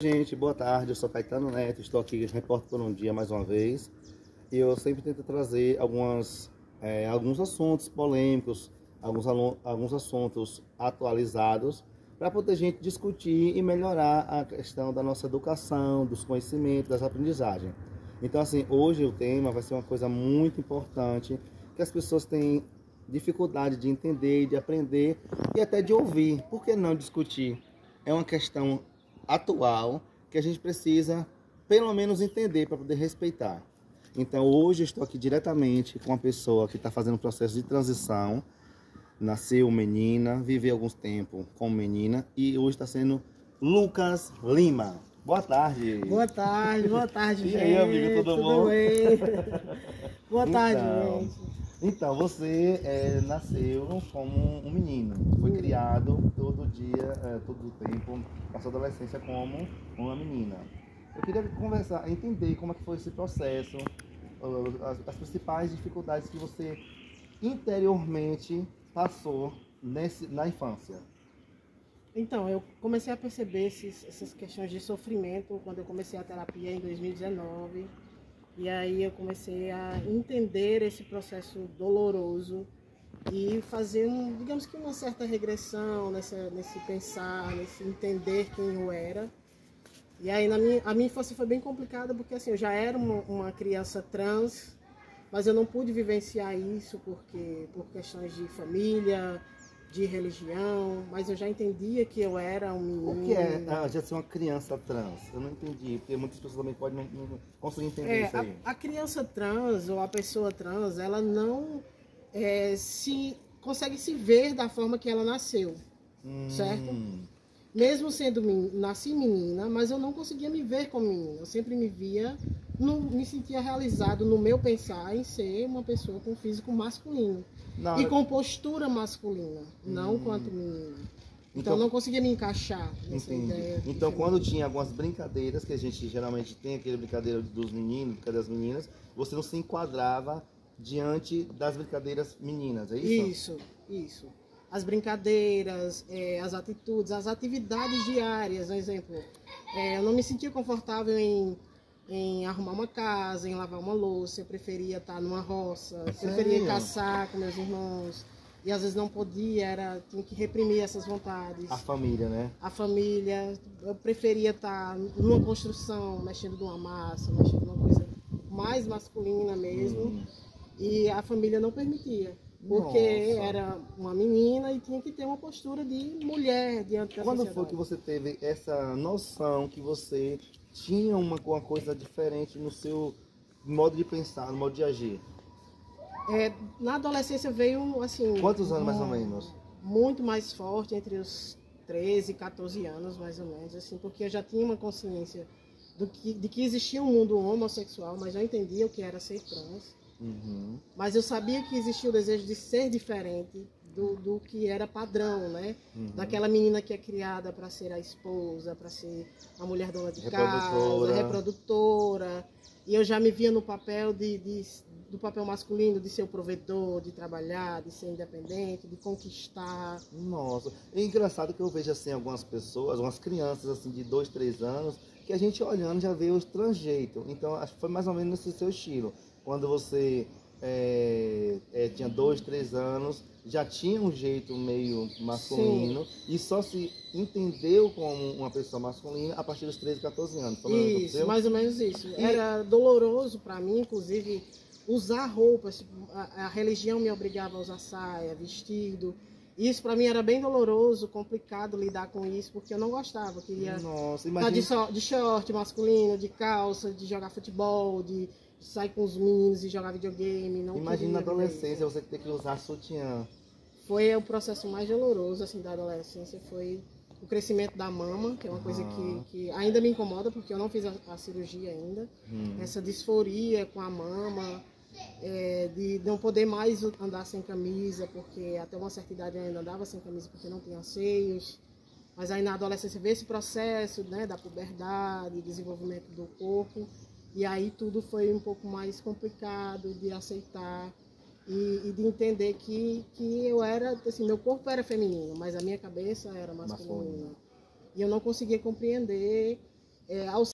Gente, boa tarde, eu sou Caetano Neto, estou aqui, repórter por um dia mais uma vez. E eu sempre tento trazer alguns assuntos polêmicos, alguns assuntos atualizados, para poder a gente discutir e melhorar a questão da nossa educação, dos conhecimentos, das aprendizagens. Então, assim, hoje o tema vai ser uma coisa muito importante, que as pessoas têm dificuldade de entender, de aprender e até de ouvir. Por que não discutir? É uma questão atual que a gente precisa pelo menos entender para poder respeitar. Então hoje eu estou aqui diretamente com uma pessoa que está fazendo um processo de transição. Nasceu menina, viveu alguns tempos como menina e hoje está sendo Lucas Lima. Boa tarde. Boa tarde, gente. E aí, amigo, tudo bom? Bem? Boa tarde, Então, gente. Então, você nasceu como um menino, foi criado todo dia, todo o tempo, passou a adolescência como uma menina. Eu queria conversar, entender como é que foi esse processo, as principais dificuldades que você interiormente passou na infância. Então, eu comecei a perceber essas questões de sofrimento quando eu comecei a terapia em 2019. E aí eu comecei a entender esse processo doloroso e fazer, digamos que uma certa regressão nesse pensar, nesse entender quem eu era. E aí a minha infância foi bem complicada porque assim, eu já era uma criança trans, mas eu não pude vivenciar isso por questões de família, de religião, mas eu já entendia que eu era um menino. O que é já ser uma criança trans? Eu não entendi, porque muitas pessoas também podem não conseguir entender isso aí. A criança trans ou a pessoa trans, ela não se consegue se ver da forma que ela nasceu, certo? Mesmo sendo nasci menina, mas eu não conseguia me ver como menina. Eu sempre me via, me sentia realizado no meu pensar em ser uma pessoa com físico masculino. Não, e com postura masculina, não quanto menina. Então não conseguia me encaixar nessa ideia. Então quando tinha algumas brincadeiras, que a gente geralmente tem aquele brincadeira dos meninos, das meninas, você não se enquadrava diante das brincadeiras meninas, é isso? Isso. As brincadeiras, as atitudes, as atividades diárias, por exemplo. Eu não me sentia confortável em arrumar uma casa, em lavar uma louça. Eu preferia estar numa roça, preferia caçar com meus irmãos. E às vezes não podia, tinha que reprimir essas vontades. A família, né? A família. Eu preferia estar numa construção, mexendo numa massa, mexendo numa coisa mais masculina mesmo. E a família não permitia. Porque era uma menina e tinha que ter uma postura de mulher diante da sociedade. Quando foi que você teve essa noção que você tinha uma coisa diferente no seu modo de pensar, no modo de agir? Na adolescência veio assim... Quantos anos mais ou menos? Muito mais forte, entre os 13 e 14 anos mais ou menos, assim, porque eu já tinha uma consciência de que existia um mundo homossexual, mas eu entendia o que era ser trans. Mas eu sabia que existia o desejo de ser diferente do que era padrão, né? Daquela menina que é criada para ser a esposa, para ser a mulher dona de casa, reprodutora. E eu já me via no papel do papel masculino, de ser o provedor, de trabalhar, de ser independente, de conquistar. Nossa, é engraçado que eu vejo assim algumas pessoas, algumas crianças assim de 2, 3 anos, que a gente olhando já vê os transjeitos. Então acho que foi mais ou menos nesse seu estilo. Quando você tinha 2, 3 anos, já tinha um jeito meio masculino. Sim. E só se entendeu como uma pessoa masculina a partir dos 13, 14 anos. Isso, mais ou menos isso. Era doloroso para mim, inclusive, usar roupas. A religião me obrigava a usar saia, vestido. Isso para mim era bem doloroso, complicado lidar com isso, porque eu não gostava. Eu queria estar de short masculino, de calça, de jogar futebol, de sair com os meninos e jogar videogame. Imagina na adolescência você ter que usar sutiã. Foi o processo mais doloroso assim, da adolescência, foi o crescimento da mama, que é uma coisa que ainda me incomoda, porque eu não fiz a cirurgia ainda. Essa disforia com a mama, de não poder mais andar sem camisa, porque até uma certa idade eu ainda andava sem camisa porque não tinha seios. Mas aí na adolescência veio esse processo, né, da puberdade, desenvolvimento do corpo. E aí tudo foi um pouco mais complicado de aceitar e de entender que eu era, assim, meu corpo era feminino, mas a minha cabeça era masculina. E eu não conseguia compreender